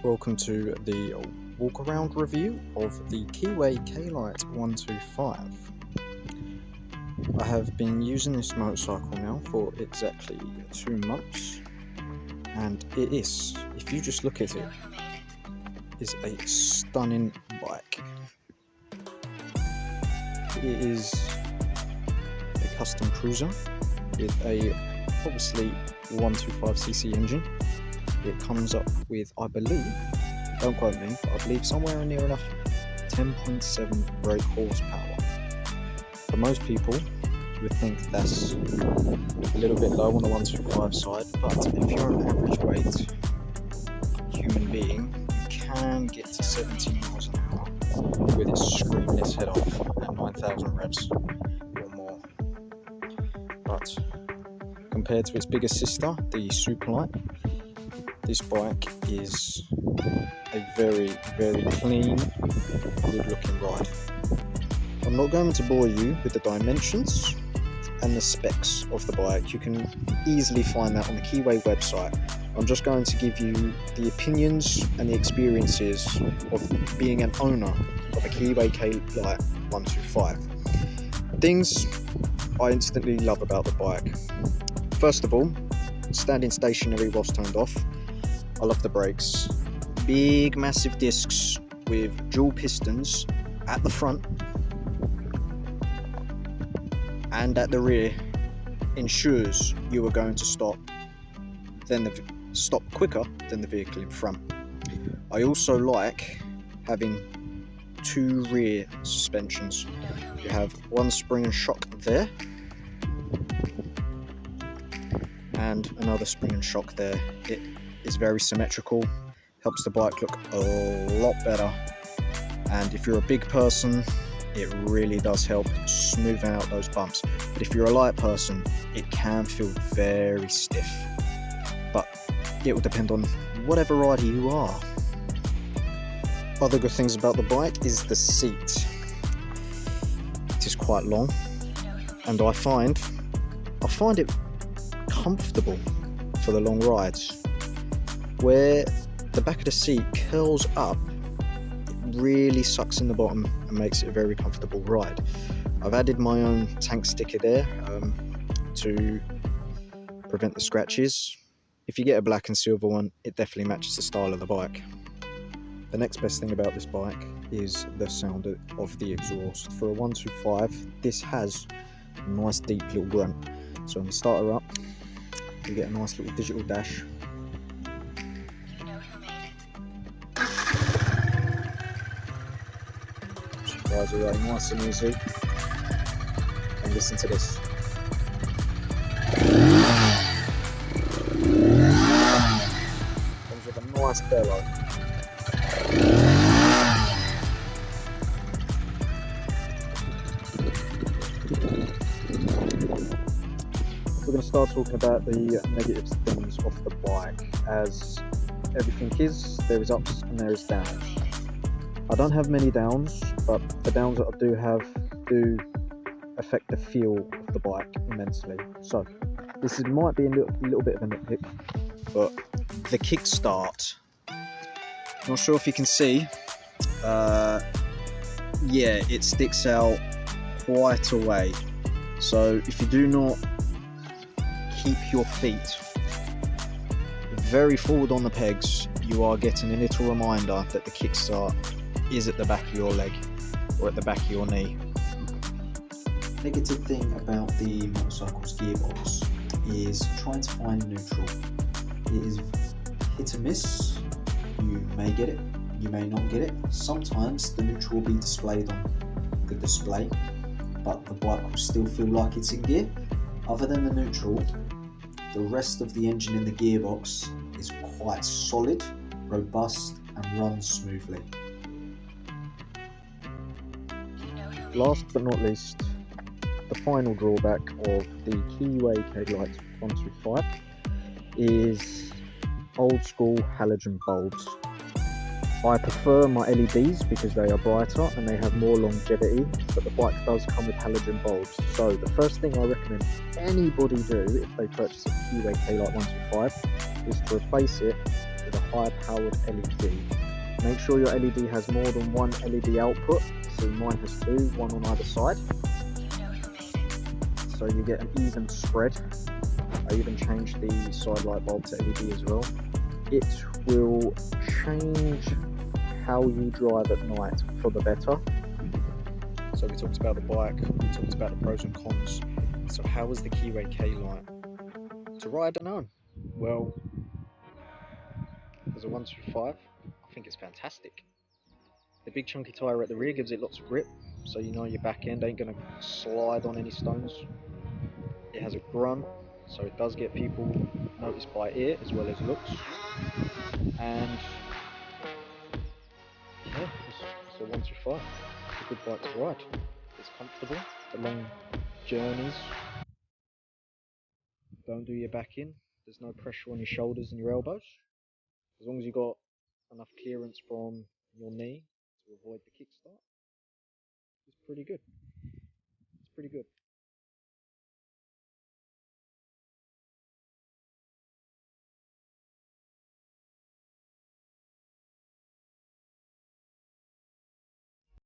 Welcome to the walk around review of the Keeway K-Lite 125. I have been using this motorcycle now for exactly 2 months, and it is, if you just look at it, is a stunning bike. It is a custom cruiser with a obviously 125cc engine. It comes up with, I believe, don't quote me, but I believe somewhere near enough 10.7 brake horsepower. For most people, you would think that's a little bit low on the 125 side, but if you're an average weight human being, you can get to 17 miles an hour with it screaming its head off at 9,000 revs or more. But compared to its bigger sister, the Superlight, this bike is a very, very clean, good looking ride. I'm not going to bore you with the dimensions and the specs of the bike. You can easily find that on the Keeway website. I'm just going to give you the opinions and the experiences of being an owner of a Keeway K-Lite 125. Things I instantly love about the bike. First of all, standing stationary whilst turned off. I love the brakes. Big massive discs with dual pistons at the front and at the rear ensures you are going to stop quicker than the vehicle in front. I also like having 2 rear suspensions. You have one spring and shock there and another spring and shock there. It is very symmetrical, helps the bike look a lot better, and if you're a big person, it really does help smooth out those bumps. But if you're a light person, it can feel very stiff, but it will depend on whatever rider you are. Other good things about the bike is the seat. It is quite long, and I find it comfortable for the long rides. Where the back of the seat curls up, it really sucks in the bottom and makes it a very comfortable ride. I've added my own tank sticker there to prevent the scratches. If you get a black and silver one, it definitely matches the style of the bike. The next best thing about this bike is the sound of the exhaust. For a 125, this has a nice deep little grunt. So when you start her up, you get a nice little digital dash. Guys are riding nice and easy, and listen to this. Comes with a nice bellow. We're going to start talking about the negative things of the bike. As everything is, there is ups and there is downs. I don't have many downs, but the downs that I do have do affect the feel of the bike immensely. So this might be a little bit of a nitpick, but the kickstart, not sure if you can see, yeah, it sticks out quite a way. So if you do not keep your feet very forward on the pegs, you are getting a little reminder that the kickstart is at the back of your leg or at the back of your knee. Negative thing about the motorcycle's gearbox is trying to find neutral. It is hit and miss. You may get it, you may not get it. Sometimes the neutral will be displayed on the display, but the bike will still feel like it's in gear. Other than the neutral, the rest of the engine in the gearbox is quite solid, robust, and runs smoothly. Last but not least, the final drawback of the Keeway K-Lite 125 is old school halogen bulbs. I prefer my LEDs because they are brighter and they have more longevity, but the bike does come with halogen bulbs. So the first thing I recommend anybody do if they purchase a Keeway K-Lite 125 is to replace it with a high-powered LED. Make sure your LED has more than one LED output. See, mine has two, one on either side. So you get an even spread. I even changed the side light bulb to LED as well. It will change how you drive at night for the better. So we talked about the bike, we talked about the pros and cons. So how was the Keeway K light to ride? I don't know. Well, as a 125, I think it's fantastic. The big chunky tyre at the rear gives it lots of grip, so you know your back end ain't going to slide on any stones. It has a grunt, so it does get people noticed by ear as well as looks. And yeah, it's a 125. It's a good bike to ride. It's comfortable. The long journeys don't do your back in. There's no pressure on your shoulders and your elbows. As long as you've got enough clearance from your knee to avoid the kickstart, it's pretty good. It's pretty good.